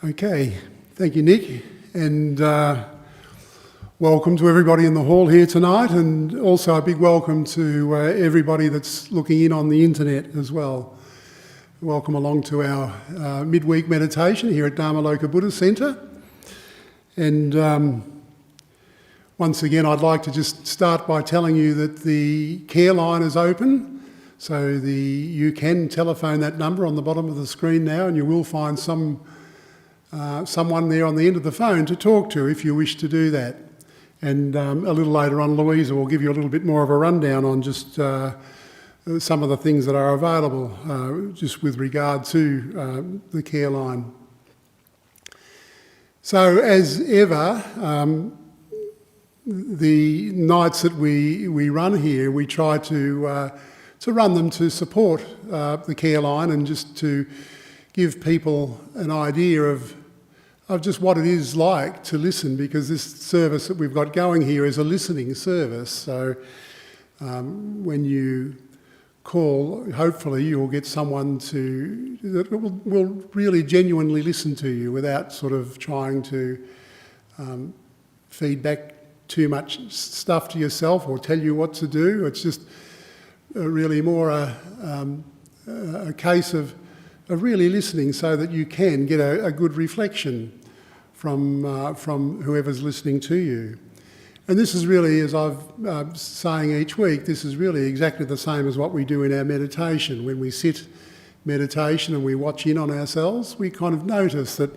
Okay, thank you, Nick, and welcome to everybody in the hall here tonight, and also a big welcome to everybody that's looking in on the internet as well. Welcome along to our midweek meditation here at Dhammaloka Buddhist Centre. And once again, I'd like to just start by telling you that the care line is open. So you can telephone that number on the bottom of the screen now, and you will find someone there on the end of the phone to talk to if you wish to do that. And a little later on, Louisa will give you a little bit more of a rundown on just some of the things that are available just with regard to the care line. So as ever, the nights that we run here, we try to run them to support the care line and just to give people an idea of just what it is like to listen, because this service that we've got going here is a listening service. So when you call, hopefully you'll get someone that will really genuinely listen to you without sort of trying to feed back too much stuff to yourself or tell you what to do. It's just really more a case of really listening so that you can get a good reflection from whoever's listening to you. And this is really, as I've saying each week, this is really exactly the same as what we do in our meditation. When we sit meditation and we watch in on ourselves, we kind of notice that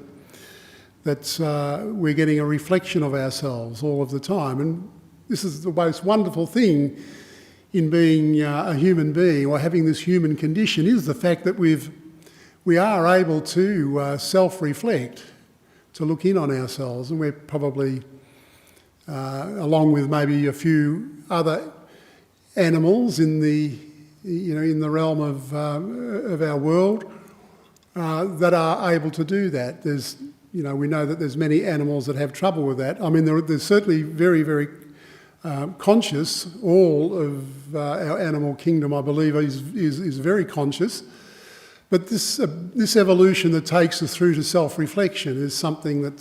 we're getting a reflection of ourselves all of the time. And this is the most wonderful thing in being a human being or having this human condition, is the fact that we are able to self-reflect, to look in on ourselves, and we're probably, along with maybe a few other animals in the realm of our world, that are able to do that. We know that there's many animals that have trouble with that. I mean, there's certainly very, very conscious. All of our animal kingdom, I believe, is very conscious. But this evolution that takes us through to self-reflection is something that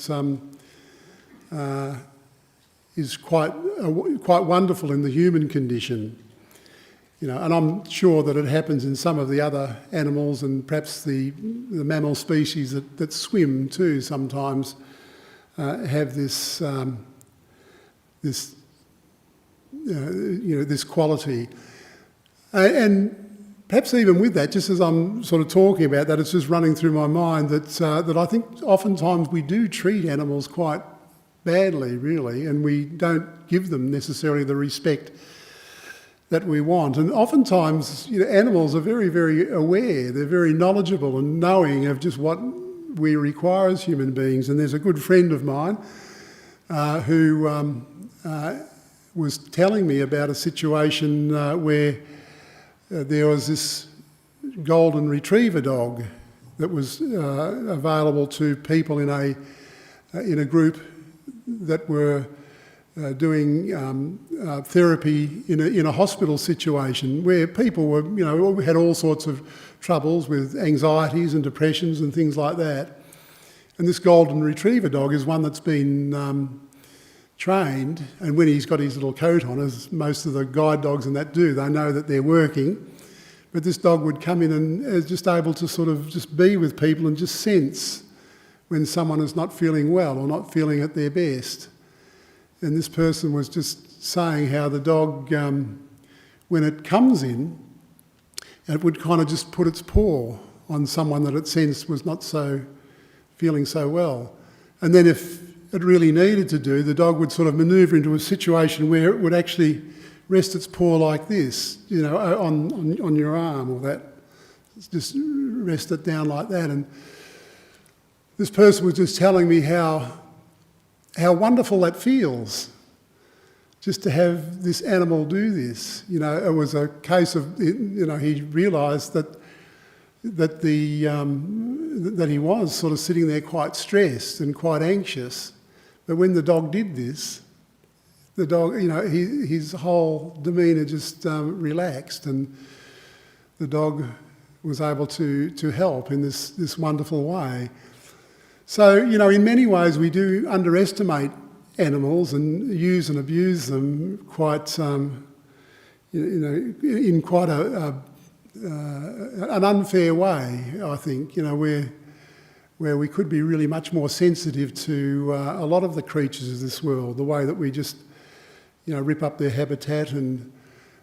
is quite wonderful in the human condition. And I'm sure that it happens in some of the other animals, and perhaps the mammal species that swim too sometimes have this quality. And perhaps even with that, just as I'm sort of talking about that, it's just running through my mind that I think oftentimes we do treat animals quite badly, really, and we don't give them necessarily the respect that we want. And oftentimes, animals are very, very aware. They're very knowledgeable and knowing of just what we require as human beings. And there's a good friend of mine who was telling me about a situation where there was this golden retriever dog that was available to people in a group that were doing therapy in a hospital situation, where people were, had all sorts of troubles with anxieties and depressions and things like that. And this golden retriever dog is one that's been trained, and when he's got his little coat on, as most of the guide dogs and that do, they know that they're working. But this dog would come in and is just able to sort of just be with people and just sense when someone is not feeling well or not feeling at their best. And this person was just saying how the dog, when it comes in, it would kind of just put its paw on someone that it sensed was not feeling so well. And then if it really needed to do, the dog would sort of manoeuvre into a situation where it would actually rest its paw like this, on your arm, or that, just rest it down like that. And this person was just telling me how wonderful that feels, just to have this animal do this. It was a case of, he realised that he was sort of sitting there quite stressed and quite anxious. But when the dog did this, the dog, his whole demeanour just relaxed, and the dog was able to help in this wonderful way. So, in many ways we do underestimate animals and use and abuse them quite, in quite an unfair way, I think, where we could be really much more sensitive to a lot of the creatures of this world, the way that we just, rip up their habitat, and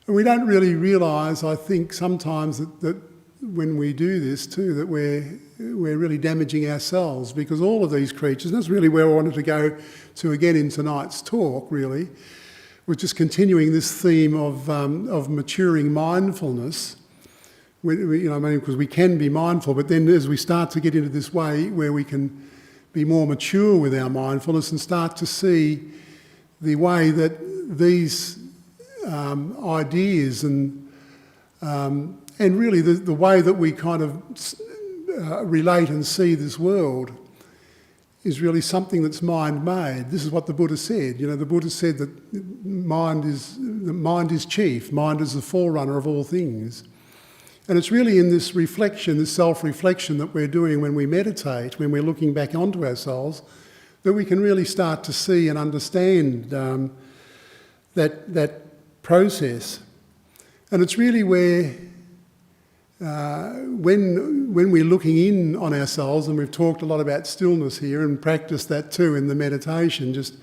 we don't really realise, I think, sometimes that when we do this too, that we're really damaging ourselves, because all of these creatures, and that's really where I wanted to go to again in tonight's talk, really, was just continuing this theme of maturing mindfulness. Because we can be mindful, but then as we start to get into this way where we can be more mature with our mindfulness and start to see the way that these ideas and really the way that we kind of relate and see this world is really something that's mind-made. This is what the Buddha said. The Buddha said that mind is chief, mind is the forerunner of all things. And it's really in this reflection, this self-reflection that we're doing when we meditate, when we're looking back onto ourselves, that we can really start to see and understand that process. And it's really where, when we're looking in on ourselves, and we've talked a lot about stillness here and practiced that too in the meditation, just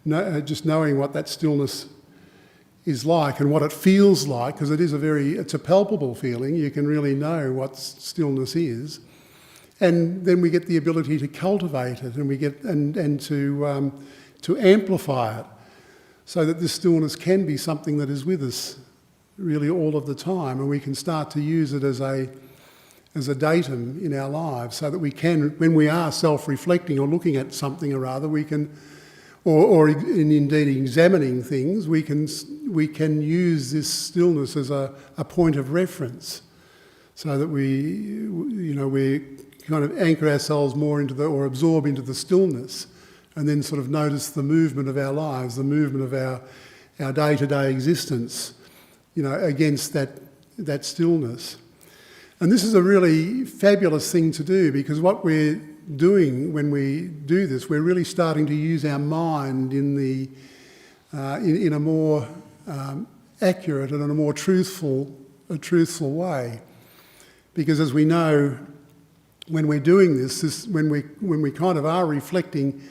knowing what that stillness is like and what it feels like, because it's a palpable feeling. You can really know what stillness is, and then we get the ability to cultivate it, and we get and to amplify it, so that this stillness can be something that is with us really all of the time, and we can start to use it as a datum in our lives, so that we can, when we are self-reflecting or looking at something or other, we can. Or indeed examining things, we can use this stillness as a point of reference, so that we kind of anchor ourselves more into or absorb into the stillness, and then sort of notice the movement of our lives, the movement of our day-to-day existence, against that stillness. And this is a really fabulous thing to do, because what we're doing when we do this, we're really starting to use our mind in a more accurate and in a more truthful way. Because as we know, when we're doing this when we kind of are reflecting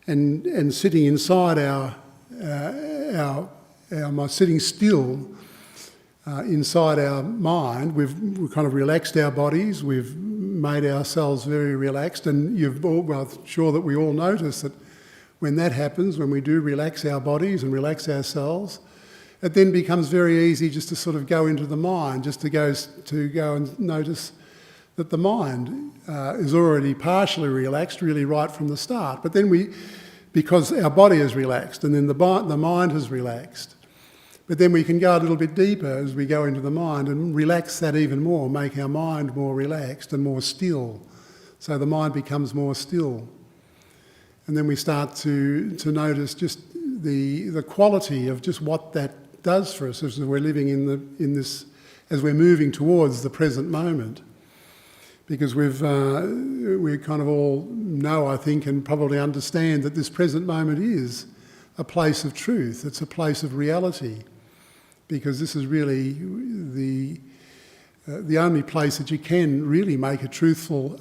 and sitting inside our sitting still inside our mind, we've kind of relaxed our bodies, we've made ourselves very relaxed, and I'm sure that we all notice that when that happens, when we do relax our bodies and relax ourselves, it then becomes very easy just to sort of go into the mind, just to go and notice that the mind is already partially relaxed, really right from the start. But then because our body is relaxed, and then the mind has relaxed, but then we can go a little bit deeper as we go into the mind and relax that even more, make our mind more relaxed and more still. So the mind becomes more still. And then we start to notice just the quality of just what that does for us as we're living in this, as we're moving towards the present moment. Because we kind of all know, I think, and probably understand that this present moment is a place of truth. It's a place of reality. Because this is really the only place that you can really make a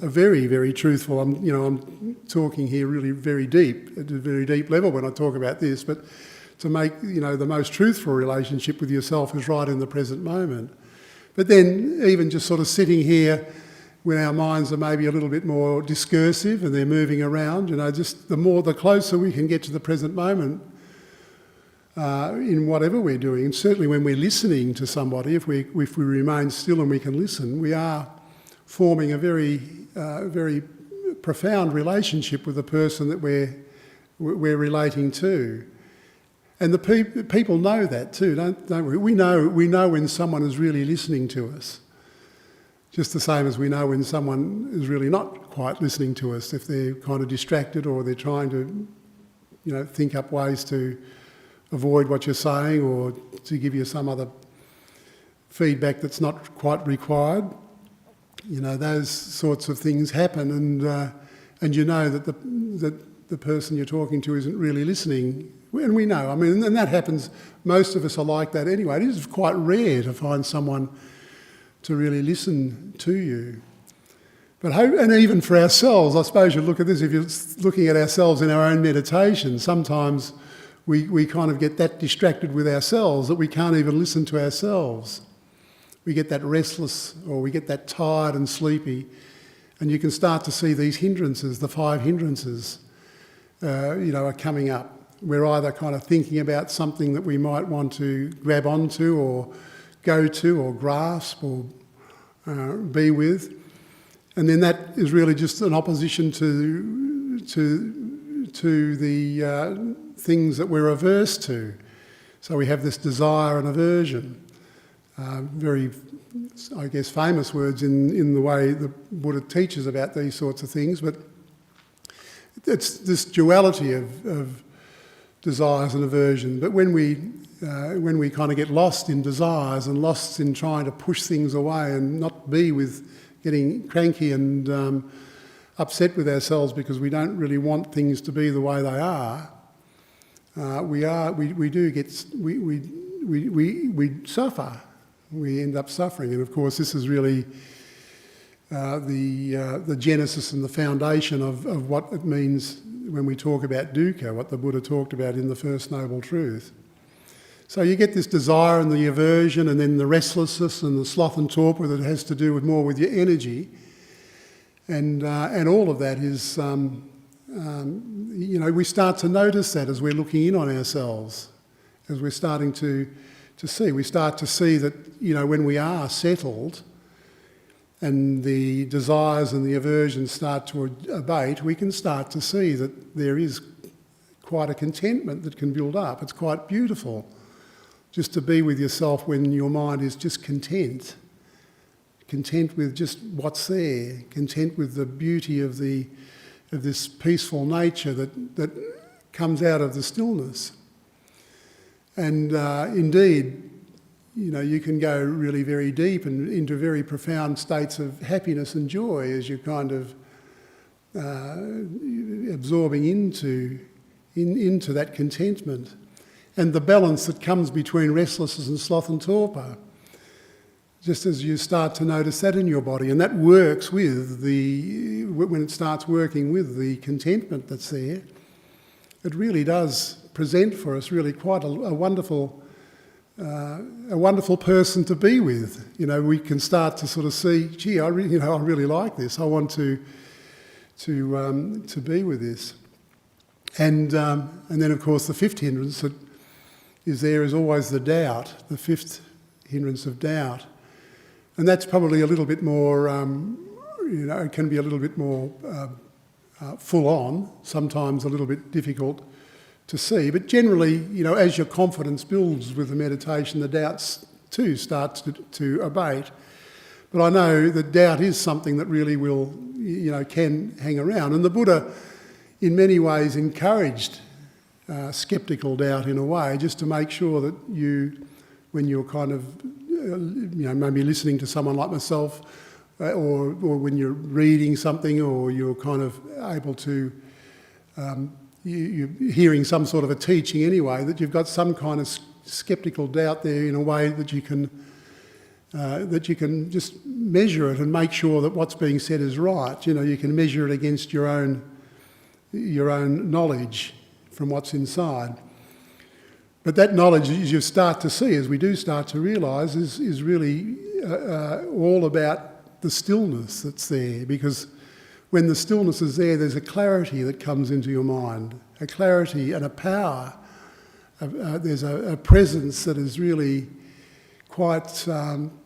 very, very truthful. I'm talking here really very deep, at a very deep level when I talk about this. But to make the most truthful relationship with yourself is right in the present moment. But then even just sort of sitting here when our minds are maybe a little bit more discursive and they're moving around, just the closer we can get to the present moment. In whatever we're doing, and certainly when we're listening to somebody, if we remain still and we can listen, we are forming a very, very profound relationship with the person that we're relating to. And the people know that too, don't we? We know when someone is really listening to us, just the same as we know when someone is really not quite listening to us, if they're kind of distracted or they're trying to, think up ways to avoid what you're saying or to give you some other feedback that's not quite required. Those sorts of things happen, and you know that the person you're talking to isn't really listening. And we know, and that happens, most of us are like that anyway. It is quite rare to find someone to really listen to you. And even for ourselves, I suppose you look at this, if you're looking at ourselves in our own meditation, sometimes we kind of get that distracted with ourselves that we can't even listen to ourselves. We get that restless, or we get that tired and sleepy, and you can start to see these hindrances, the 5 hindrances, are coming up. We're either kind of thinking about something that we might want to grab onto or go to or grasp or be with. And then that is really just an opposition to the things that we're averse to. So we have this desire and aversion. Very, I guess, famous words in the way the Buddha teaches about these sorts of things, but it's this duality of desires and aversion. But when we kind of get lost in desires and lost in trying to push things away and not be with getting cranky and upset with ourselves because we don't really want things to be the way they are, we suffer. We end up suffering, and of course this is really the genesis and the foundation of what it means when we talk about dukkha, what the Buddha talked about in the First Noble Truth. So you get this desire and the aversion, and then the restlessness and the sloth and torpor that has to do more with your energy, and all of that is, we start to notice that as we're looking in on ourselves, as we're starting to see. We start to see that, when we are settled and the desires and the aversions start to abate, we can start to see that there is quite a contentment that can build up. It's quite beautiful just to be with yourself when your mind is just content with just what's there, content with the beauty of this peaceful nature that comes out of the stillness. And indeed, you can go really very deep and into very profound states of happiness and joy as you're kind of absorbing into that contentment. And the balance that comes between restlessness and sloth and torpor, just as you start to notice that in your body, and that works with when it starts working with the contentment that's there, it really does present for us really quite a wonderful person to be with. We can start to sort of see, gee, I really like this. I want to be with this. And then of course the 5th hindrance that is there is always the doubt, the 5th hindrance of doubt. And that's probably a little bit more, it can be a little bit more full on, sometimes a little bit difficult to see. But generally, as your confidence builds with the meditation, the doubts too start to abate. But I know that doubt is something that really will, can hang around. And the Buddha, in many ways, encouraged sceptical doubt in a way, just to make sure that when you're kind of, maybe listening to someone like myself, or when you're reading something, or you're kind of able to, you're hearing some sort of a teaching anyway, that you've got some kind of sceptical doubt there in a way that you can just measure it and make sure that what's being said is right. You can measure it against your own knowledge from what's inside. But that knowledge, as you start to see, as we do start to realise, is really all about the stillness that's there. Because when the stillness is there, there's a clarity that comes into your mind, a clarity and a power. There's a presence that is really quite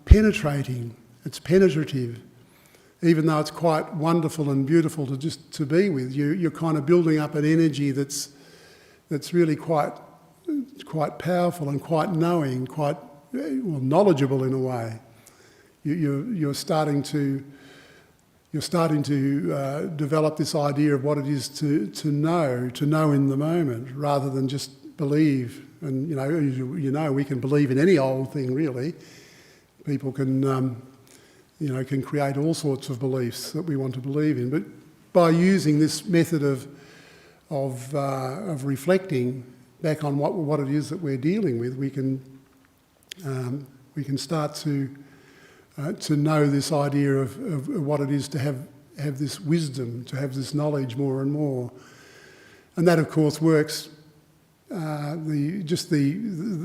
penetrating. It's penetrative. Even though it's quite wonderful and beautiful to be with, you're kind of building up an energy that's really quite powerful and quite knowing, quite knowledgeable in a way. You're starting to develop this idea of what it is to know in the moment, rather than just believe. And we can believe in any old thing really. People can create all sorts of beliefs that we want to believe in, but by using this method of reflecting back on what it is that we're dealing with, we can start to know this idea of what it is to have this wisdom, to have this knowledge more and more. And that, of course, works the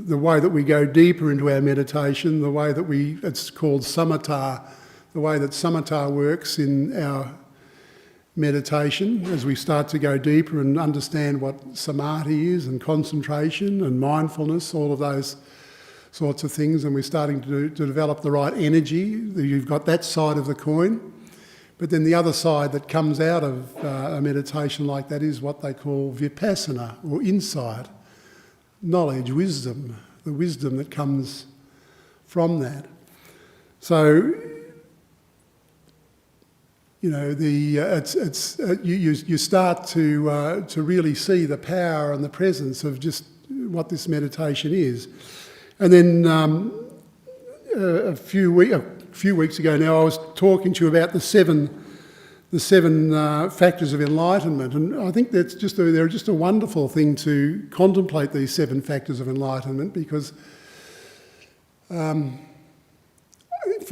way that we go deeper into our meditation, the way that it's called samatha, the way that samatha works in our meditation as we start to go deeper and understand what samadhi is, and concentration and mindfulness, all of those sorts of things, and we're starting to develop the right energy. You've got that side of the coin. But then the other side that comes out of a meditation like that is what they call vipassana, or insight, knowledge, wisdom, the wisdom that comes from that. So, you know, you start to really see the power and the presence of just what this meditation is. And then a few weeks ago now, I was talking to you about the seven factors of enlightenment, and I think they're just a wonderful thing to contemplate these 7 factors of enlightenment, because for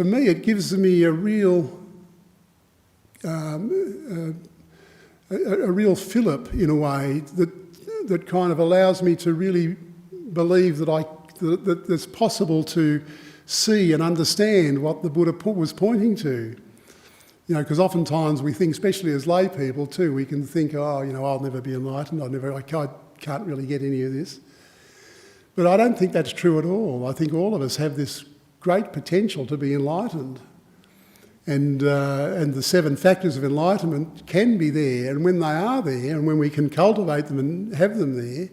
me it gives me a real fillip in a way that kind of allows me to really believe that it's possible to see and understand what the Buddha was pointing to. You know, because oftentimes we think, especially as lay people too, we can think, oh, you know, I'll never be enlightened, I can't really get any of this. But I don't think that's true at all. I think all of us have this great potential to be enlightened. And the 7 factors of enlightenment can be there, and when they are there, and when we can cultivate them and have them there,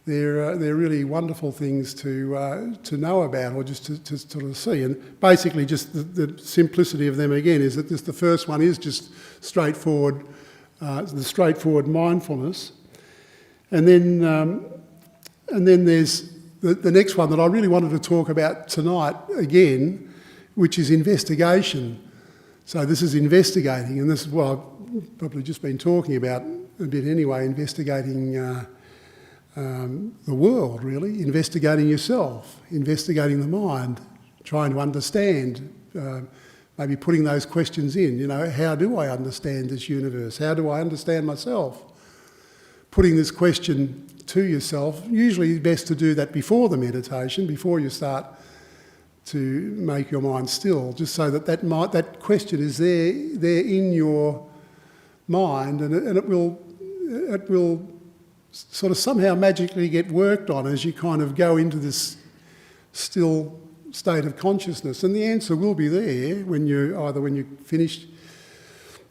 they're really wonderful things to know about, or just to sort of see. And basically, just the simplicity of them again is that the first one is just straightforward, the straightforward mindfulness, and then there's the next one that I really wanted to talk about tonight again, which is investigation. So this is investigating, and this is what I've probably just been talking about a bit anyway, investigating the world, really, investigating yourself, investigating the mind, trying to understand, maybe putting those questions in, you know, how do I understand this universe? How do I understand myself? Putting this question to yourself, usually best to do that before the meditation, before you start to make your mind still, just so that question is there in your mind, and it will sort of somehow magically get worked on as you kind of go into this still state of consciousness. And the answer will be there when you finish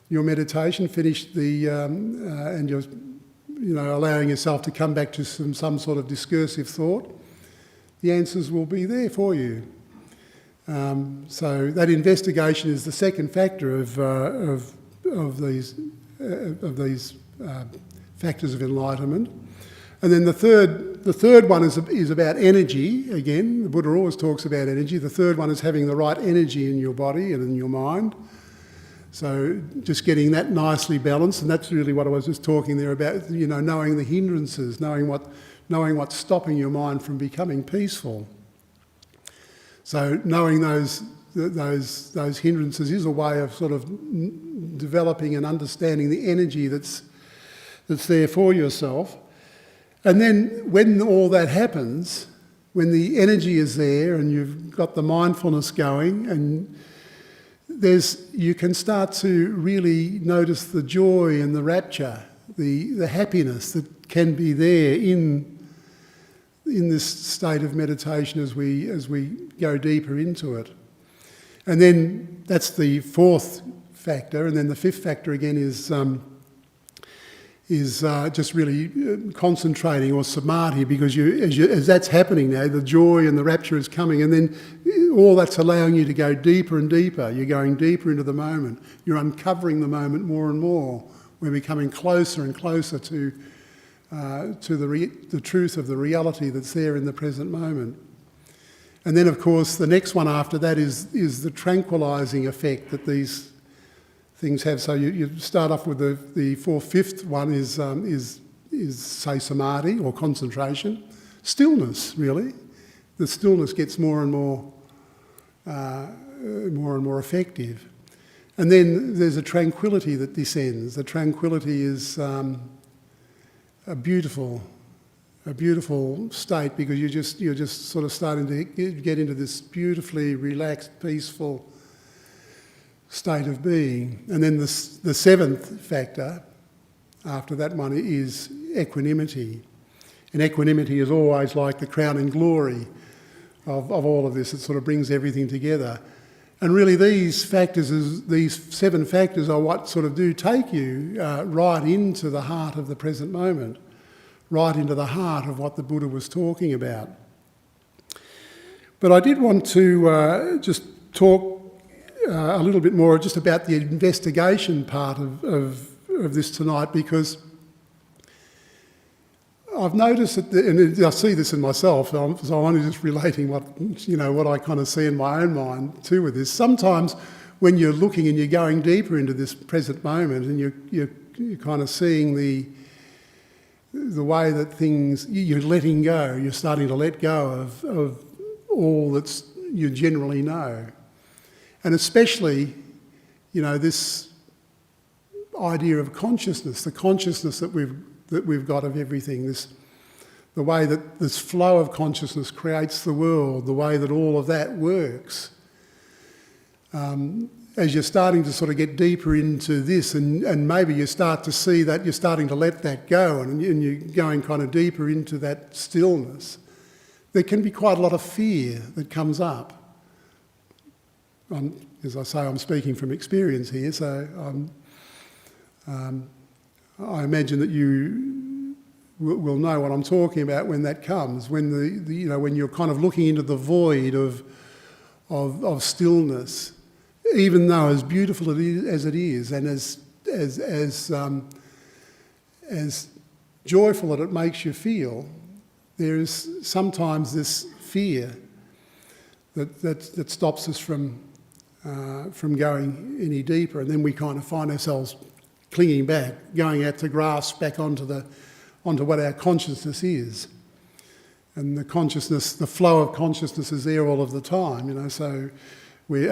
your meditation, and you're, you know, allowing yourself to come back to some sort of discursive thought. The answers will be there for you. So that investigation is the second factor of these factors of enlightenment. And then the third one is about energy. Again, the Buddha always talks about energy. The third one is having the right energy in your body and in your mind. So just getting that nicely balanced, and that's really what I was just talking there about, you know, knowing the hindrances, knowing what's stopping your mind from becoming peaceful. So knowing those hindrances is a way of sort of developing and understanding the energy that's there for yourself. And then when all that happens, when the energy is there and you've got the mindfulness going, and you can start to really notice the joy and the rapture, the happiness that can be there in this state of meditation as we go deeper into it. And then that's the fourth factor, and then the fifth factor again is just really concentrating, or samadhi, because as that's happening now, the joy and the rapture is coming, and then all that's allowing you to go deeper and deeper. You're going deeper into the moment. You're uncovering the moment more and more. We're becoming closer and closer to the truth of the reality that's there in the present moment. And then, of course, the next one after that is the tranquilizing effect that these things have. So you start off with the fifth one is say samadhi or concentration, stillness really. The stillness gets more and more effective, and then there's a tranquility that descends. The tranquility is a beautiful state, because you're just sort of starting to get into this beautifully relaxed, peaceful state of being. And then the seventh factor after that one is equanimity. And equanimity is always like the crowning glory of all of this. It sort of brings everything together. And really these seven factors are what sort of do take you right into the heart of the present moment, right into the heart of what the Buddha was talking about. But I did want to just talk a little bit more just about the investigation part of this tonight, because I've noticed that, and I see this in myself, so I'm only just relating what I kind of see in my own mind too with this. Sometimes when you're looking and you're going deeper into this present moment, and you're kind of seeing the way that things, you're letting go, you're starting to let go of all that you generally know. And especially, this idea of consciousness, the consciousness that we've got of everything, the way that this flow of consciousness creates the world, the way that all of that works. As you're starting to sort of get deeper into this, and maybe you start to see that you're starting to let that go, and you're going kind of deeper into that stillness, there can be quite a lot of fear that comes up. As I say, I'm speaking from experience here, so I imagine that you will know what I'm talking about when that comes, when when you're kind of looking into the void of stillness, even though as beautiful as it is, and as joyful that it makes you feel, there is sometimes this fear that stops us from going any deeper, and then we kind of find ourselves clinging back, going out to grasp back onto what our consciousness is. And the flow of consciousness is there all of the time, so we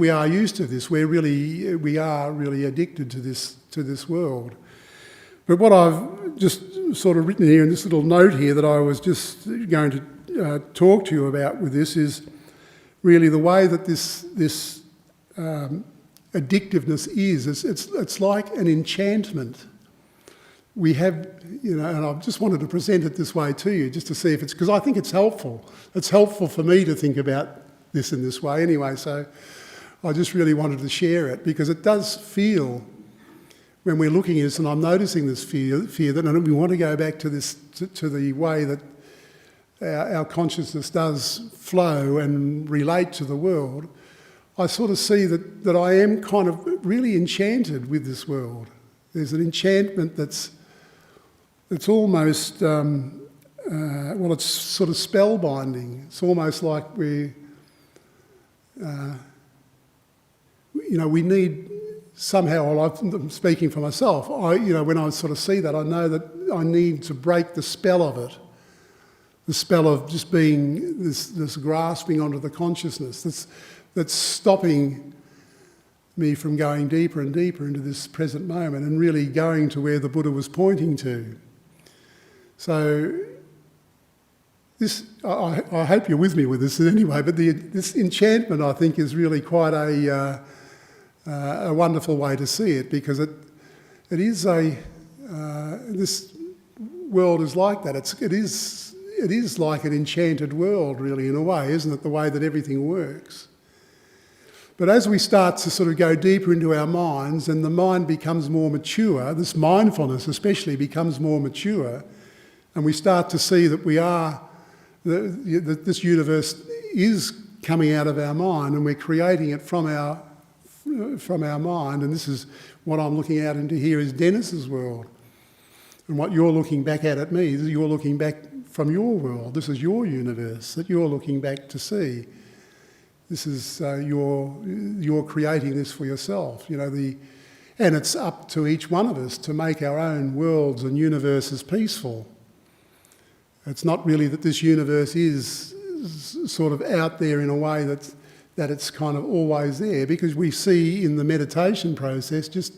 are used to this. We are really addicted to this world. But what I've just sort of written here in this little note here that I was just going to talk to you about with this is really the way that this addictiveness is. It's like an enchantment. We have, and I just wanted to present it this way to you, just to see if it's, because I think it's helpful. It's helpful for me to think about this in this way anyway, so I just really wanted to share it, because it does feel, when we're looking at this, and I'm noticing this fear that, and we want to go back to this, to the way that our consciousness does flow and relate to the world. I sort of see that I am kind of really enchanted with this world. There's an enchantment that's almost, it's sort of spellbinding. It's almost like we need somehow, I'm speaking for myself, when I sort of see that, I know that I need to break the spell of it. The spell of just being this grasping onto the consciousness that's stopping me from going deeper and deeper into this present moment and really going to where the Buddha was pointing to. So this, I hope you're with me with this anyway, but this enchantment, I think, is really quite a wonderful way to see it, because it is this world is like that. It is like an enchanted world, really, in a way, isn't it, the way that everything works? But as we start to sort of go deeper into our minds, and the mind becomes more mature, this mindfulness especially becomes more mature, and we start to see that that this universe is coming out of our mind, and we're creating it from our mind, and this is what I'm looking out into here is Dennis's world. And what you're looking back at me, you're looking back from your world. This is your universe that you're looking back to see. This is you're creating this for yourself. The And it's up to each one of us to make our own worlds and universes peaceful. It's not really that this universe is sort of out there in a way that it's kind of always there, because we see in the meditation process just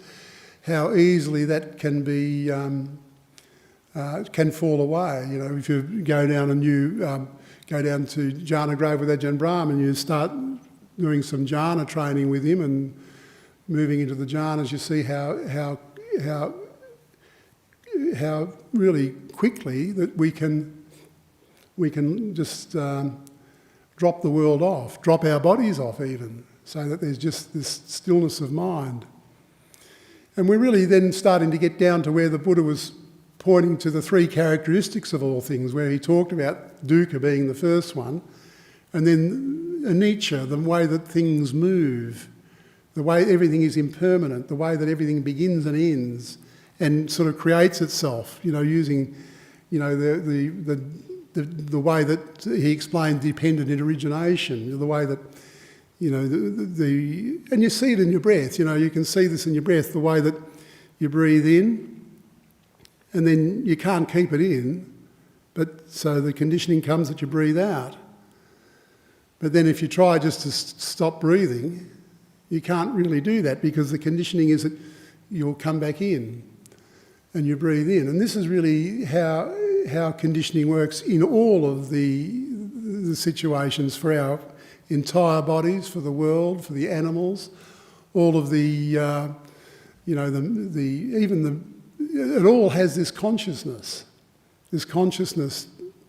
how easily that can be can fall away. You know, if you go down and you go down to Jhana Grove with Ajahn Brahm and you start doing some jhana training with him and moving into the jhanas, you see how really quickly that we can just drop the world off, drop our bodies off even, so that there's just this stillness of mind. And we're really then starting to get down to where the Buddha was pointing to the three characteristics of all things, where he talked about dukkha being the first one, and then anicca, the way that things move, the way everything is impermanent, the way that everything begins and ends and sort of creates itself, you know, using, you know, the way that he explained dependent in origination, the way that, you know, and you see it in your breath, you know, you can see this in your breath, the way that you breathe in and then you can't keep it in, but so the conditioning comes that you breathe out. But then if you try just to stop breathing, you can't really do that, because the conditioning is that you'll come back in and you breathe in. And this is really how conditioning works in all of the situations for our entire bodies, for the world, for the animals, all of the, you know, it all has this consciousness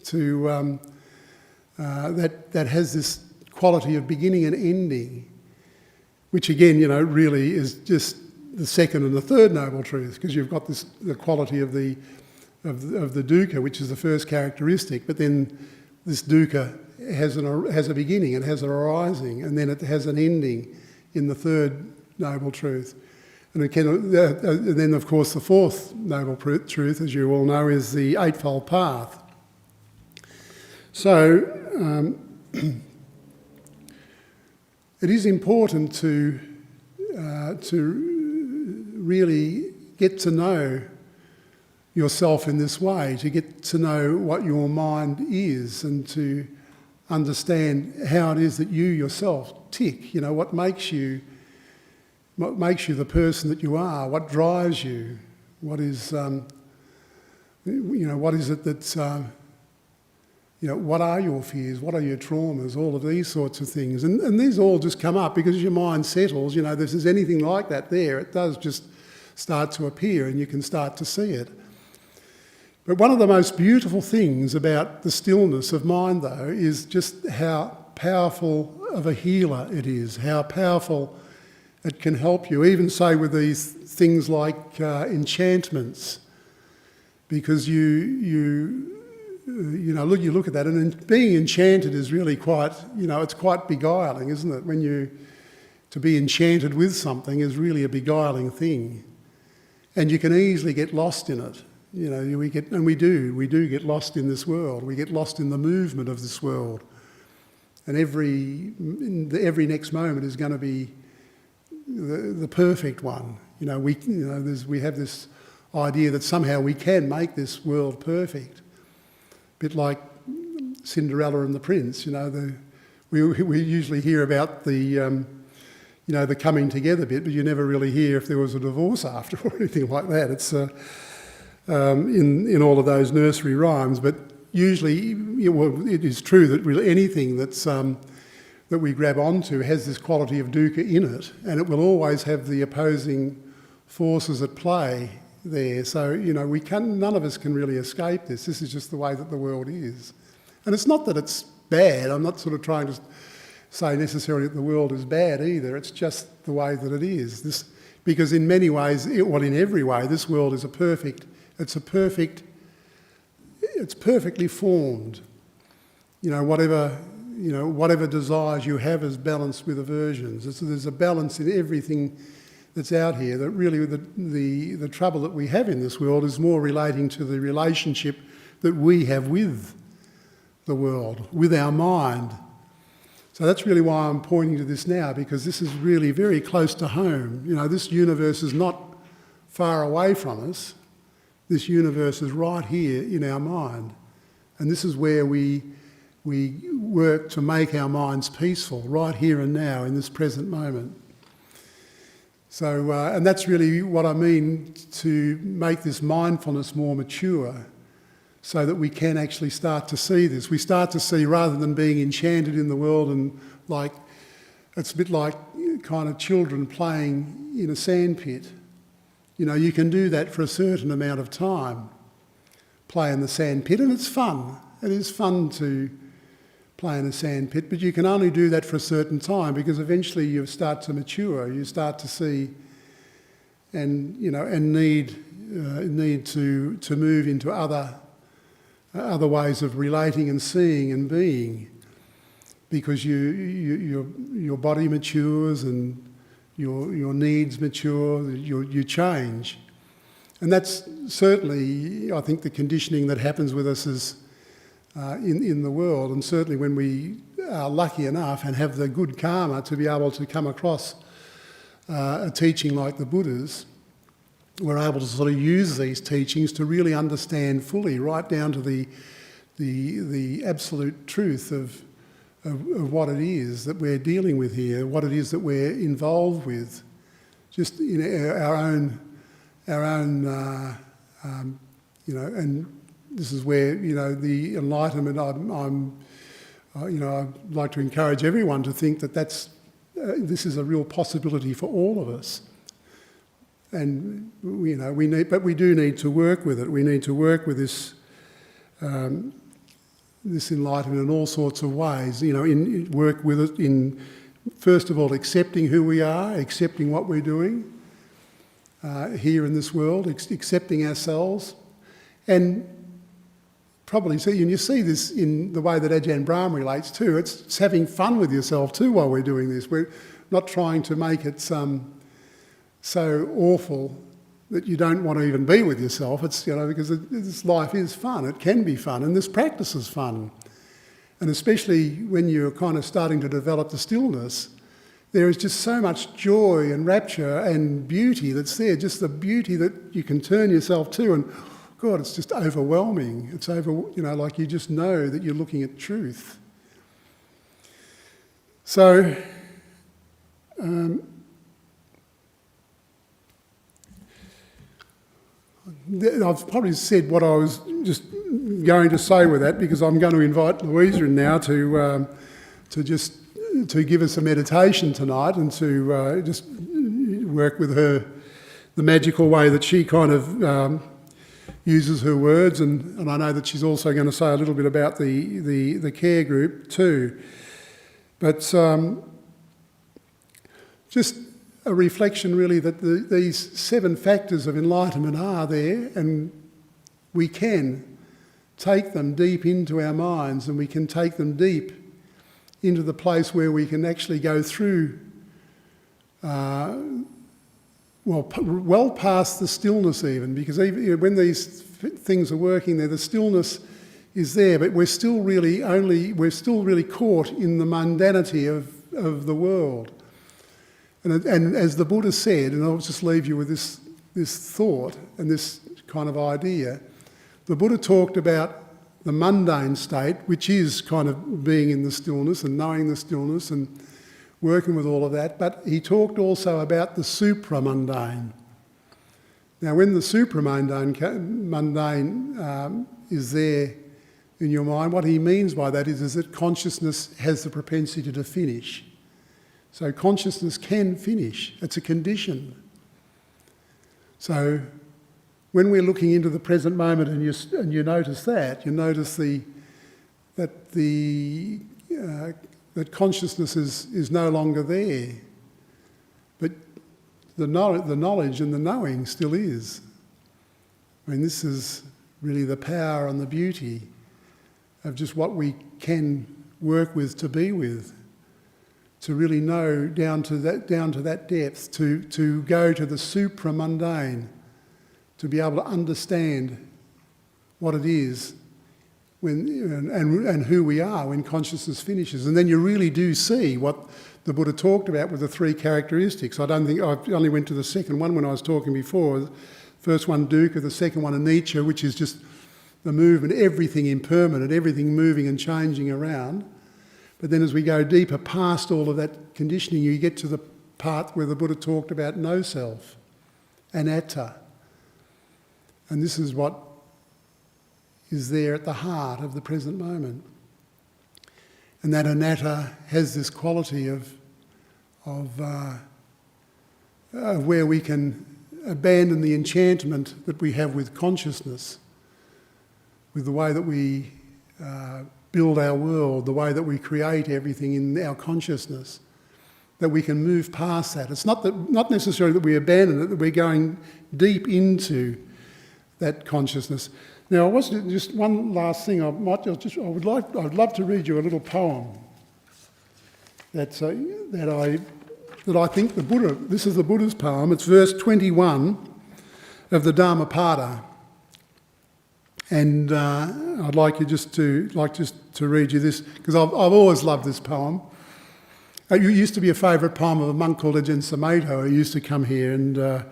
to that has this quality of beginning and ending, which again, you know, really is just the second and the third noble truth, because you've got the quality of the dukkha, which is the first characteristic, but then this dukkha has a beginning, it has an arising, and then it has an ending in the third noble truth. And then, of course, the fourth noble truth, as you all know, is the Eightfold Path. So it is important to really get to know yourself in this way, to get to know what your mind is and to understand how it is that you yourself tick, you know, what makes you the person that you are, what drives you, what is, you know, what is it that's, you know, what are your fears, what are your traumas, all of these sorts of things. And these all just come up because your mind settles, you know, if there's anything like that there, it does just start to appear and you can start to see it. But one of the most beautiful things about the stillness of mind, though, is just how powerful of a healer it is, how powerful it can help you, even say with these things like enchantments, because you look at that, and being enchanted is really quite, you know, it's quite beguiling, isn't it? To be enchanted with something is really a beguiling thing, and you can easily get lost in it. You know, we do get lost in this world. We get lost in the movement of this world, and every next moment is going to be the perfect one. You know, we have this idea that somehow we can make this world perfect, a bit like Cinderella and the Prince. You know, we usually hear about the the coming together bit, but you never really hear if there was a divorce after or anything like that. It's in all of those nursery rhymes, but usually, it is true that really anything that's that we grab onto has this quality of dukkha in it, and it will always have the opposing forces at play there. So, you know, none of us can really escape this. This is just the way that the world is. And it's not that it's bad. I'm not sort of trying to say necessarily that the world is bad either. It's just the way that it is. Because in many ways, in every way, this world is it's perfectly formed. You know, whatever desires you have is balanced with aversions. There's a balance in everything that's out here. That really the trouble that we have in this world is more relating to the relationship that we have with the world, with our mind. So that's really why I'm pointing to this now, because this is really very close to home. You know, this universe is not far away from us. This universe is right here in our mind. And this is where we work to make our minds peaceful, right here and now, in this present moment. So, and that's really what I mean, to make this mindfulness more mature, so that we can actually start to see this. We start to see, rather than being enchanted in the world, and like, it's a bit like kind of children playing in a sandpit. You know, you can do that for a certain amount of time, play in the sandpit, and it's fun. It is fun to play in a sandpit, but you can only do that for a certain time, because eventually you start to mature, you start to see and, you know, and need to move into other ways of relating and seeing and being, because your body matures and your needs mature, you change. And that's certainly, I think, the conditioning that happens with us is in the world, and certainly when we are lucky enough and have the good karma to be able to come across a teaching like the Buddha's, we're able to sort of use these teachings to really understand fully, right down to the absolute truth of what it is that we're dealing with here, what it is that we're involved with, just in our own you know. And this is where, you know, the Enlightenment, I'd like to encourage everyone to think that this is a real possibility for all of us. And, you know, we do need to work with it. We need to work with this enlightenment in all sorts of ways. You know, work with it in, first of all, accepting who we are, accepting what we're doing here in this world, accepting ourselves, and probably see, and you see this in the way that Ajahn Brahm relates too. It's having fun with yourself too while we're doing this. We're not trying to make it so awful that you don't want to even be with yourself. It's, you know, because this life is fun. It can be fun, and this practice is fun. And especially when you're kind of starting to develop the stillness, there is just so much joy and rapture and beauty that's there, just the beauty that you can turn yourself to, and God, it's just overwhelming. It's you know, like you just know that you're looking at truth. So, I've probably said what I was just going to say with that, because I'm going to invite Louisa in now to give us a meditation tonight, and to just work with her the magical way that she kind of uses her words, and I know that she's also going to say a little bit about the care group too. But just a reflection really that these 7 factors of enlightenment are there, and we can take them deep into our minds, and we can take them deep into the place where we can actually go through well past the stillness even, because even when these things are working there, the stillness is there, but we're still really caught in the mundanity of the world. And as the Buddha said, and I'll just leave you with this thought and this kind of idea, the Buddha talked about the mundane state, which is kind of being in the stillness and knowing the stillness and working with all of that, but he talked also about the supramundane. Now, when the supramundane is there in your mind, what he means by that is that consciousness has the propensity to finish. So consciousness can finish. It's a condition. So when we're looking into the present moment and you notice that, you notice that consciousness is no longer there, but the knowledge and the knowing still is. I mean, this is really the power and the beauty of just what we can work with, to be with, to really know down to that depth, to go to the supramundane, to be able to understand what it is and who we are when consciousness finishes. And then you really do see what the Buddha talked about with the three characteristics. I only went to the second one when I was talking before. The first one, dukkha, the second one, anicca, which is just the movement, everything impermanent, everything moving and changing around. But then as we go deeper past all of that conditioning, you get to the part where the Buddha talked about no self, anatta. And this is what is there at the heart of the present moment. And that anatta has this quality of where we can abandon the enchantment that we have with consciousness, with the way that we build our world, the way that we create everything in our consciousness, that we can move past that. It's not necessarily that we abandon it, that we're going deep into that consciousness. Now, I was just one last thing. I'd love to read you a little poem that I think the Buddha. This is the Buddha's poem. It's verse 21 of the Dhammapada, and I'd like just to read you this because I've always loved this poem. It used to be a favourite poem of a monk called Ajahn Sumedho, who used to come here, and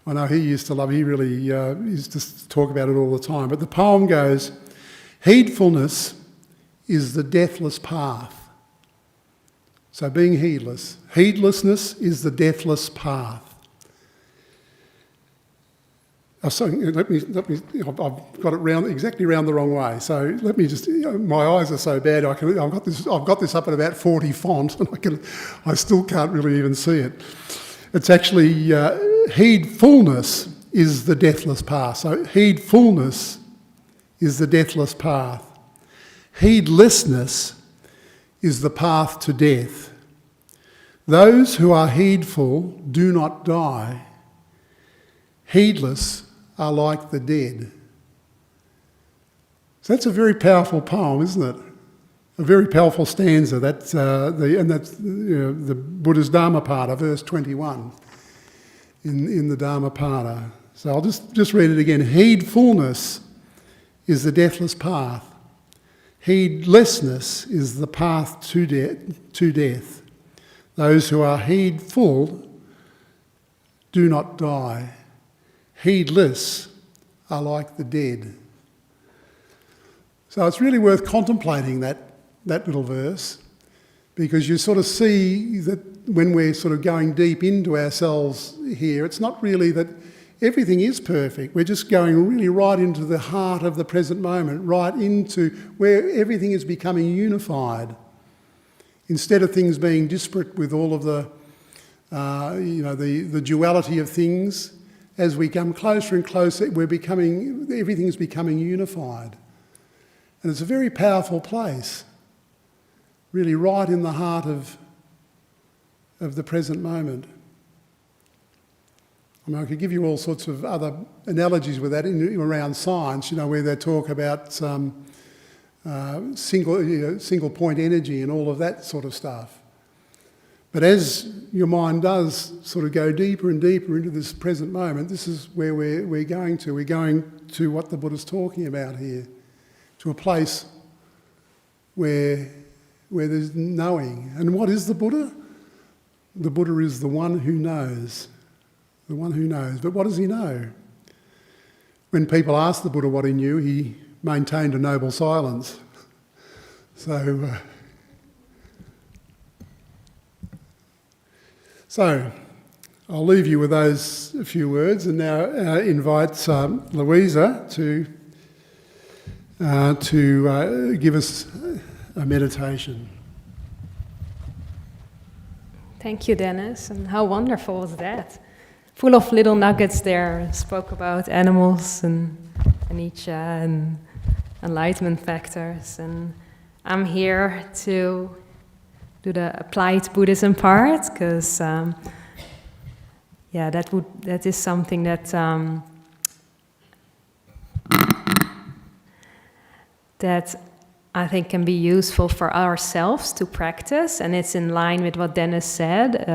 I know he used to love it. He really used to talk about it all the time. But the poem goes, heedfulness is the deathless path. So being heedless. Heedlessness is the deathless path. I've got it exactly round the wrong way. So let me just. My eyes are so bad. I've got this up at about 40 font, and I still can't really even see it. It's actually heedfulness is the deathless path. So heedfulness is the deathless path. Heedlessness is the path to death. Those who are heedful do not die. Heedless are like the dead. So that's a very powerful poem, isn't it? A very powerful stanza. That's the Buddha's Dhammapada, verse 21 in the Dhammapada. So I'll just read it again. Heedfulness is the deathless path. Heedlessness is the path to death. Those who are heedful do not die. Heedless are like the dead. So it's really worth contemplating that little verse, because you sort of see that when we're sort of going deep into ourselves here, it's not really that everything is perfect. We're just going really right into the heart of the present moment, right into where everything is becoming unified. Instead of things being disparate with all of the duality of things, as we come closer and closer, everything is becoming unified. And it's a very powerful place, really right in the heart of the present moment. I mean, I could give you all sorts of other analogies with that around science, where they talk about single point energy and all of that sort of stuff. But as your mind does sort of go deeper and deeper into this present moment, this is where we're going to. We're going to what the Buddha's talking about here, to a place where there's knowing. And what is the Buddha? The Buddha is the one who knows. The one who knows. But what does he know? When people asked the Buddha what he knew, he maintained a noble silence. So I'll leave you with those few words, and now invite Louisa to give us a meditation. Thank you, Dennis. And how wonderful was that? Full of little nuggets there. Spoke about animals and anicca and enlightenment factors. And I'm here to do the applied Buddhism part, because that is something that that I think can be useful for ourselves to practice, and it's in line with what Dennis said.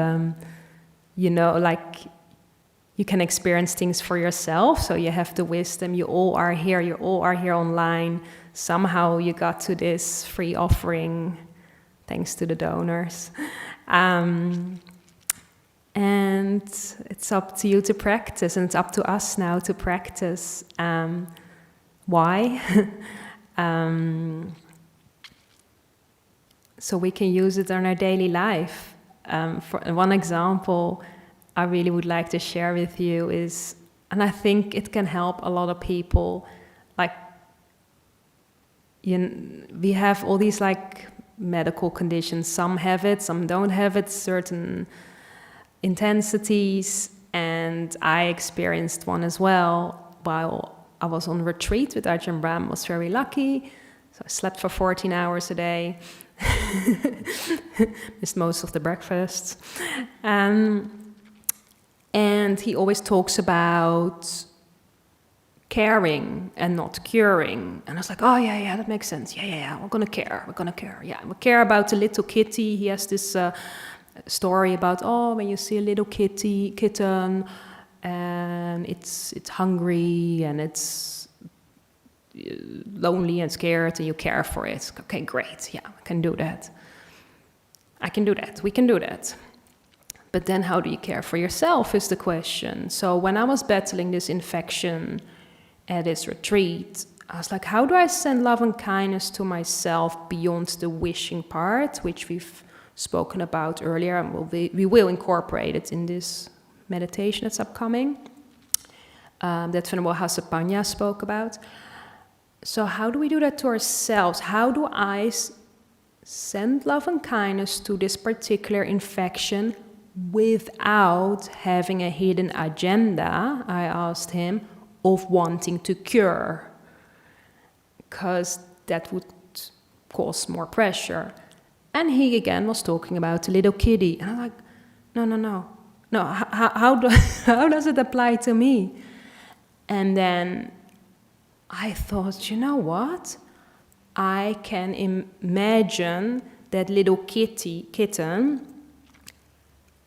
you can experience things for yourself. So you have the wisdom. You all are here. You all are here online. Somehow you got to this free offering, thanks to the donors. And it's up to you to practice, and it's up to us now to practice. Why? So we can use it in our daily life. For one example I really would like to share with you is, and I think it can help a lot of people, like, we have all these like medical conditions. Some have it, some don't have it, certain intensities, and I experienced one as well while I was on retreat with Ajahn Brahm. Was very lucky, so I slept for 14 hours a day. Missed most of the breakfasts. And he always talks about caring and not curing. And I was like, oh, yeah, that makes sense. Yeah, we're gonna care. Yeah, we care about the little kitty. He has this story about, when you see a little kitten, and it's hungry and it's lonely and scared, and you care for it. Okay, great. Yeah, I can do that. We can do that. But then how do you care for yourself is the question. So when I was battling this infection at this retreat, I was like, how do I send love and kindness to myself beyond the wishing part, which we've spoken about earlier, and we will incorporate it in this meditation that's upcoming, that Venerable Hasapanya spoke about. So how do we do that to ourselves? How do I send love and kindness to this particular infection without having a hidden agenda, I asked him, of wanting to cure? Because that would cause more pressure. And he again was talking about the little kitty. And I'm like, no. How does it apply to me? And then I thought, you know what? I can imagine that little kitten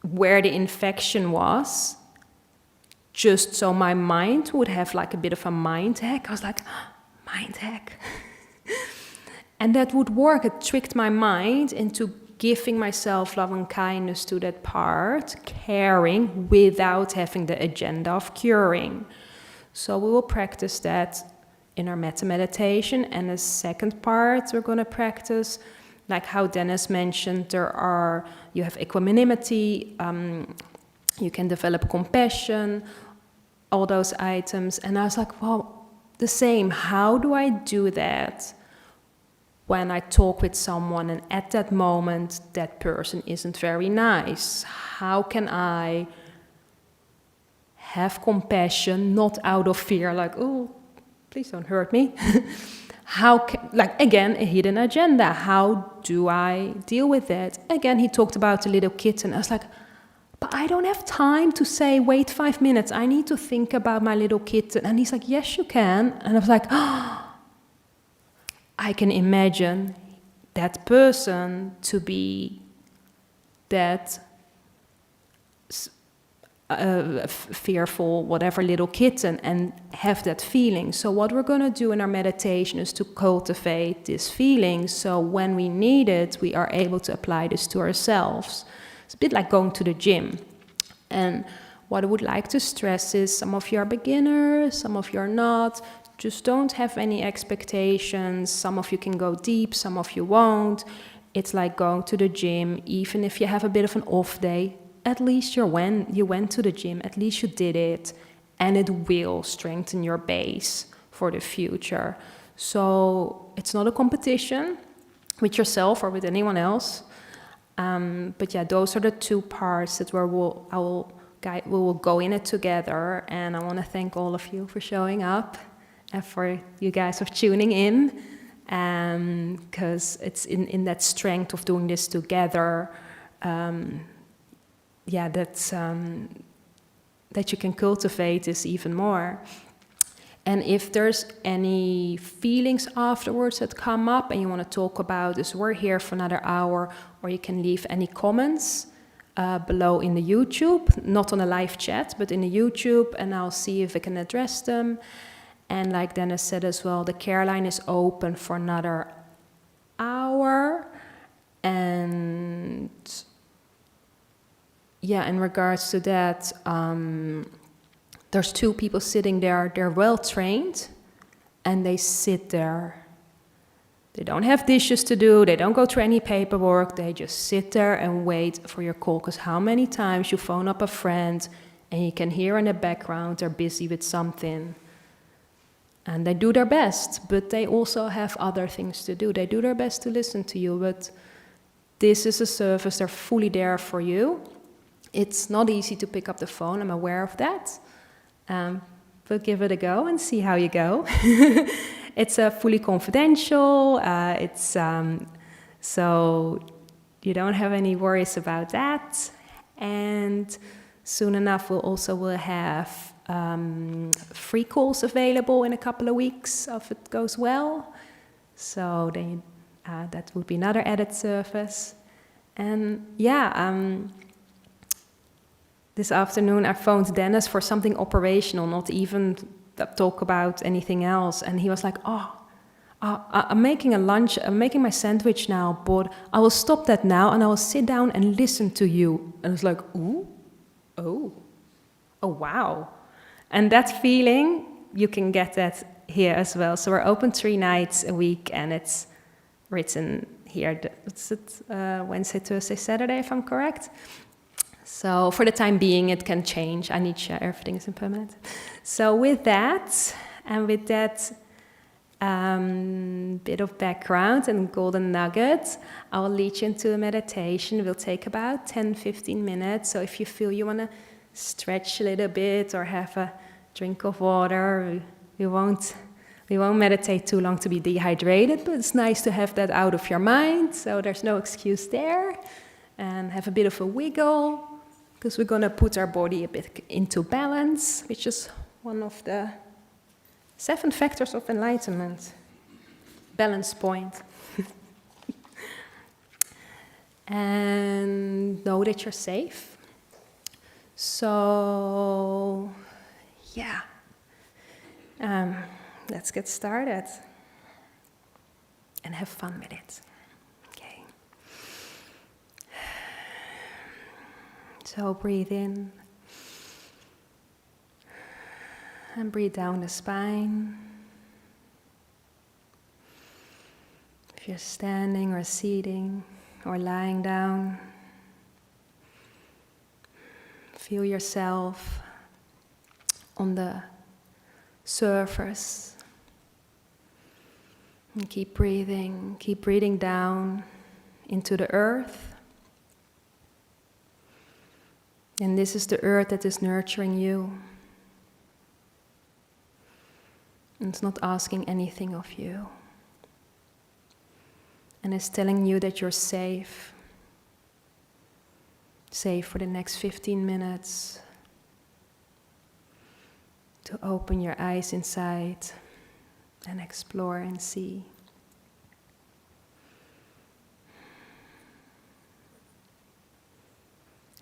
where the infection was, just so my mind would have like a bit of a mind hack. I was like, mind hack. And that would work. It tricked my mind into giving myself love and kindness to that part, caring without having the agenda of curing. So we will practice that in our metta meditation. And the second part we're going to practice, like how Dennis mentioned, you have equanimity, you can develop compassion, all those items. And I was like, well, the same. How do I do that when I talk with someone and at that moment that person isn't very nice? How can I have compassion, not out of fear, like, oh, please don't hurt me. Again, a hidden agenda. How do I deal with that? Again, he talked about the little kitten. I was like, but I don't have time to say, wait 5 minutes. I need to think about my little kitten. And he's like, yes, you can. And I was like, I can imagine that person to be that fearful, whatever little kitten, and have that feeling. So what we're going to do in our meditation is to cultivate this feeling, so when we need it, we are able to apply this to ourselves. It's a bit like going to the gym. And what I would like to stress is, some of you are beginners, some of you are not. Just don't have any expectations. Some of you can go deep, some of you won't. It's like going to the gym. Even if you have a bit of an off day, at least you went to the gym, at least you did it, and it will strengthen your base for the future. So it's not a competition with yourself or with anyone else. But yeah, those are the two parts that we will go in it together. And I want to thank all of you for showing up and for you guys for tuning in, because it's in that strength of doing this together. That you can cultivate this even more. And if there's any feelings afterwards that come up and you want to talk about this, we're here for another hour, or you can leave any comments below in the YouTube, not on a live chat, but in the YouTube, and I'll see if I can address them. And like Dennis said as well, the care line is open for another hour. And yeah, in regards to that, there's 2 people sitting there. They're well trained, and they sit there. They don't have dishes to do. They don't go through any paperwork. They just sit there and wait for your call. Because how many times you phone up a friend and you can hear in the background they're busy with something. And they do their best, but they also have other things to do. They do their best to listen to you, but this is a service. They're fully there for you. It's not easy to pick up the phone. I'm aware of that. But give it a go and see how you go. It's fully confidential. So you don't have any worries about that. And soon enough, we'll have free calls available in a couple of weeks if it goes well. So that would be another added service. And this afternoon I phoned Dennis for something operational, not even talk about anything else. And he was like, I'm making a lunch, I'm making my sandwich now, but I will stop that now and I will sit down and listen to you. And I was like, oh wow. And that feeling, you can get that here as well. So we're open 3 nights a week, and it's written here. It's Wednesday, Thursday, Saturday, if I'm correct. So for the time being, it can change. I need to share everything is impermanent. So with that, and with that bit of background and golden nuggets, I will lead you into a meditation. It will take about 10-15 minutes. So if you feel you want to stretch a little bit or have a drink of water, we won't meditate too long to be dehydrated, but it's nice to have that out of your mind. So there's no excuse there. And have a bit of a wiggle, because we're going to put our body a bit into balance, which is one of the 7 factors of enlightenment. Balance point. And know that you're safe. So, let's get started. And have fun with it. Okay. So breathe in. And breathe down the spine. If you're standing or sitting or lying down, feel yourself on the surface. And keep breathing down into the earth. And this is the earth that is nurturing you. And it's not asking anything of you. And it's telling you that you're safe. Safe for the next 15 minutes. To open your eyes inside and explore and see.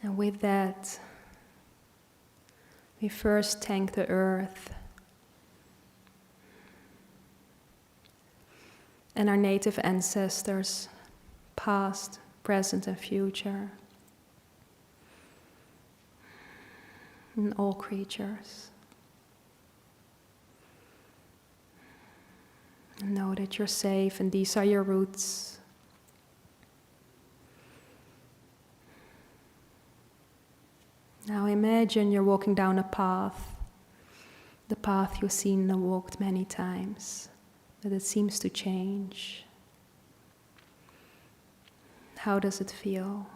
And with that, we first thank the earth and our native ancestors, past, present, and future, and all creatures. And know that you're safe, and these are your roots. Now imagine you're walking down a path, the path you've seen and walked many times, but it seems to change. How does it feel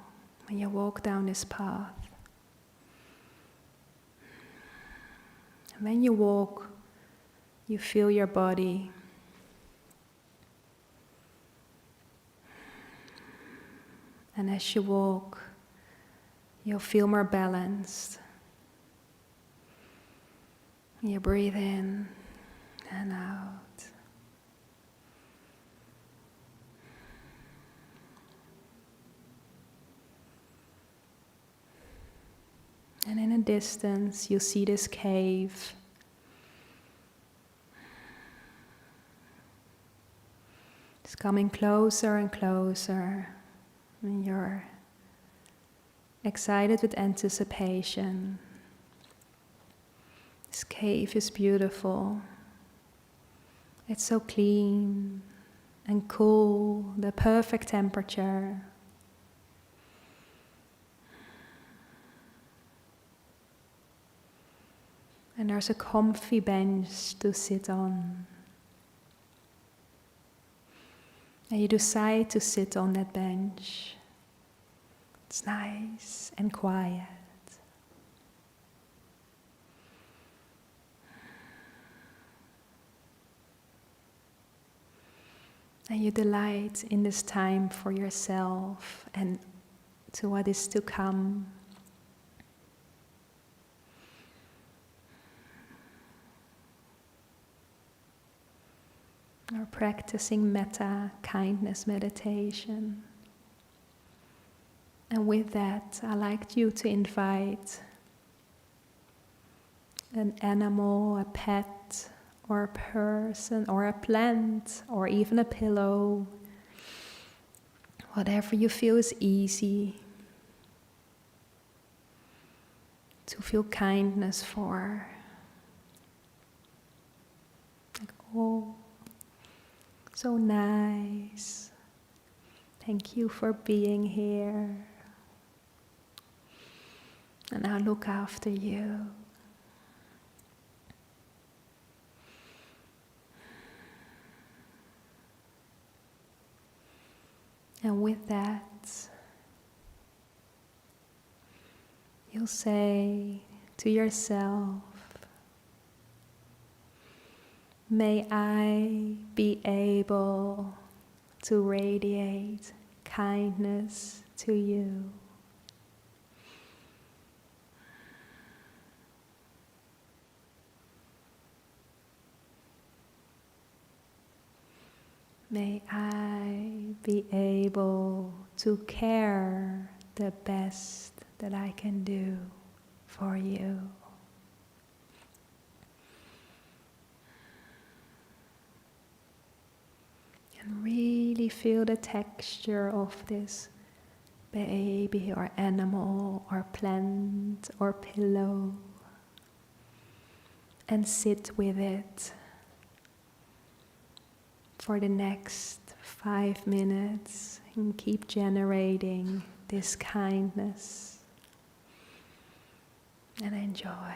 when you walk down this path? And when you walk, you feel your body. And as you walk, you'll feel more balanced. You breathe in and out. distance, you see this cave. It's coming closer and closer, and you're excited with anticipation. This cave is beautiful. It's so clean and cool, the perfect temperature. And there's a comfy bench to sit on. And you decide to sit on that bench. It's nice and quiet. And you delight in this time for yourself and to what is to come. Or practicing metta, kindness meditation. And with that, I'd like you to invite an animal, a pet, or a person, or a plant, or even a pillow. Whatever you feel is easy to feel kindness for. Like, oh, so nice. Thank you for being here. And I'll look after you. And with that, you'll say to yourself, may I be able to radiate kindness to you. May I be able to care the best that I can do for you. And really feel the texture of this baby or animal or plant or pillow. And sit with it for the next 5 minutes and keep generating this kindness and enjoy.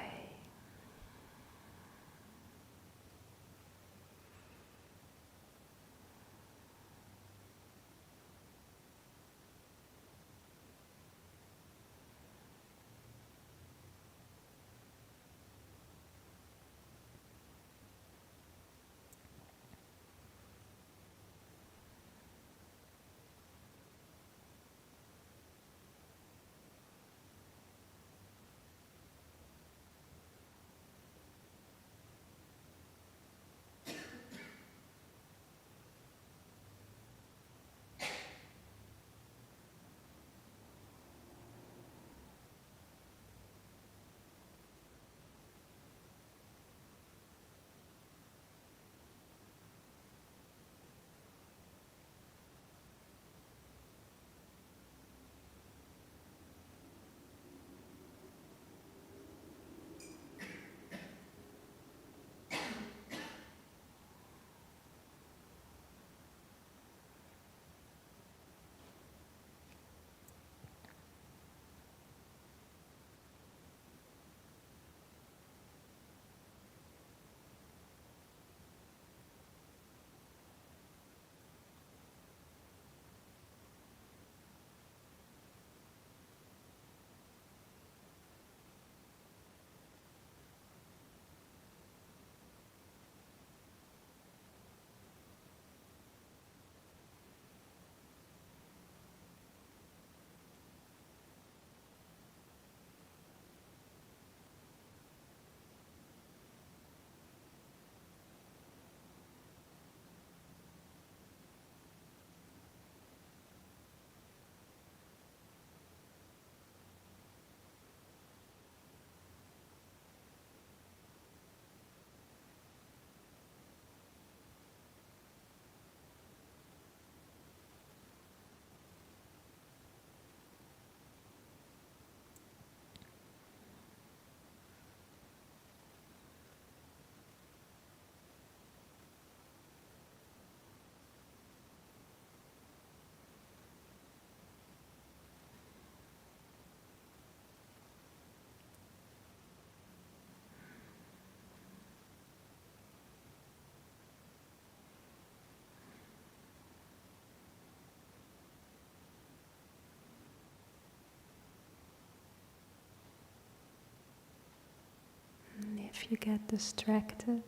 if you get distracted,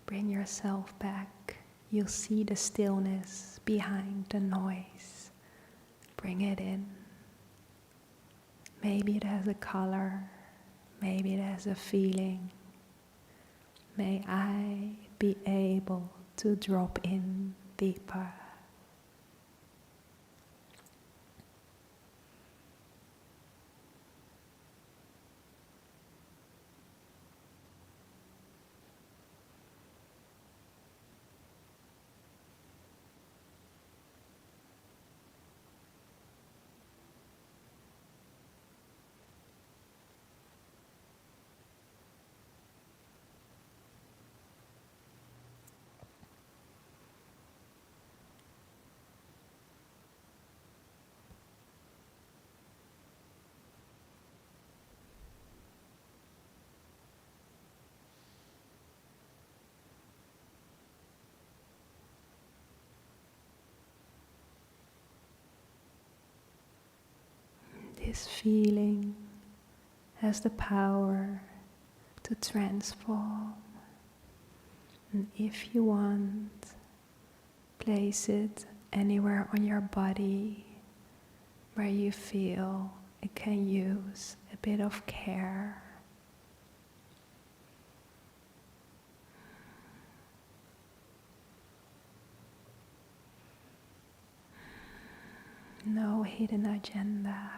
bring yourself back. You'll see the stillness behind the noise. Bring it in. Maybe it has a color. Maybe it has a feeling. May I be able to drop in deeper. This feeling has the power to transform. And if you want, place it anywhere on your body where you feel it can use a bit of care. No hidden agenda.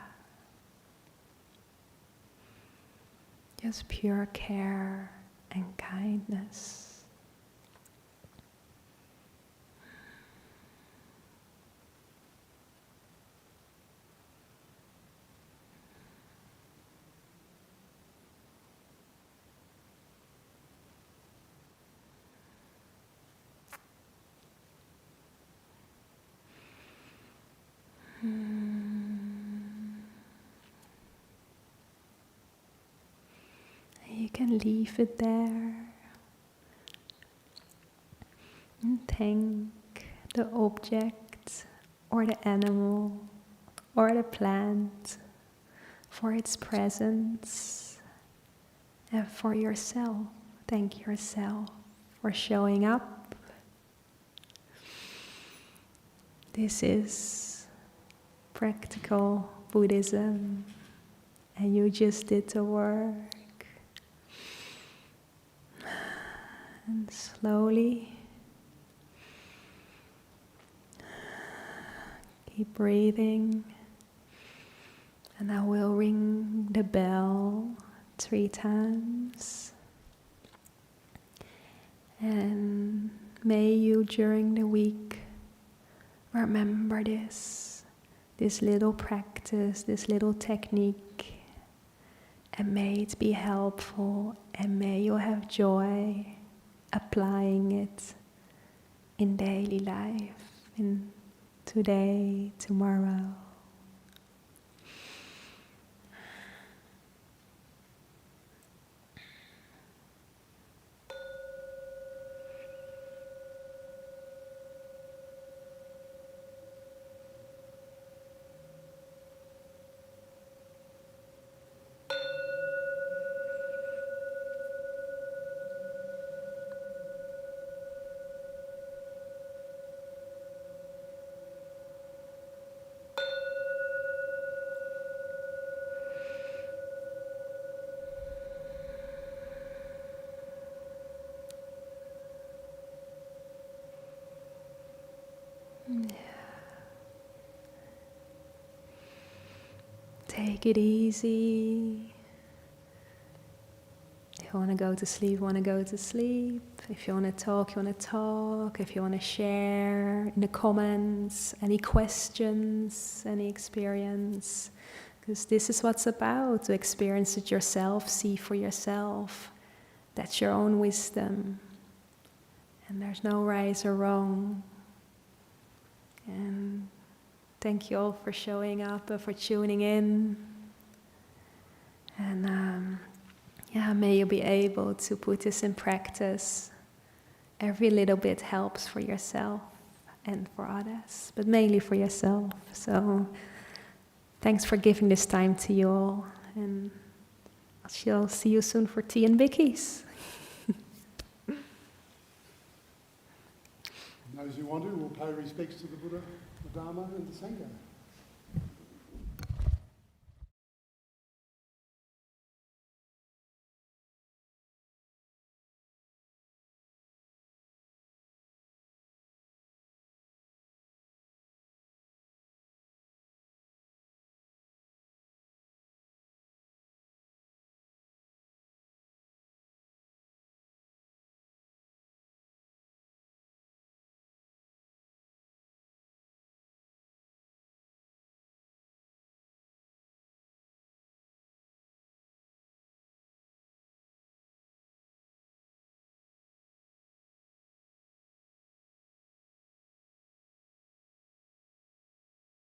Just pure care and kindness. You can leave it there and thank the object or the animal or the plant for its presence, and for yourself. Thank yourself for showing up. This is practical Buddhism, and you just did the work. And slowly keep breathing, and I will ring the bell 3 times. And may you during the week remember this little practice, this little technique, and may it be helpful, and may you have joy applying it in daily life, in today, tomorrow. Take it easy. If you want to go to sleep, go to sleep. If you want to talk, talk. If you want to share in the comments, any questions, any experience. Because this is what's about, to experience it yourself, see for yourself. That's your own wisdom. And there's no right or wrong. And thank you all for showing up and for tuning in. And may you be able to put this in practice. Every little bit helps for yourself and for others, but mainly for yourself. So thanks for giving this time to you all. And I shall see you soon for tea and bickies. Those who want to will pay respects to the Buddha, the Dharma and the Sangha.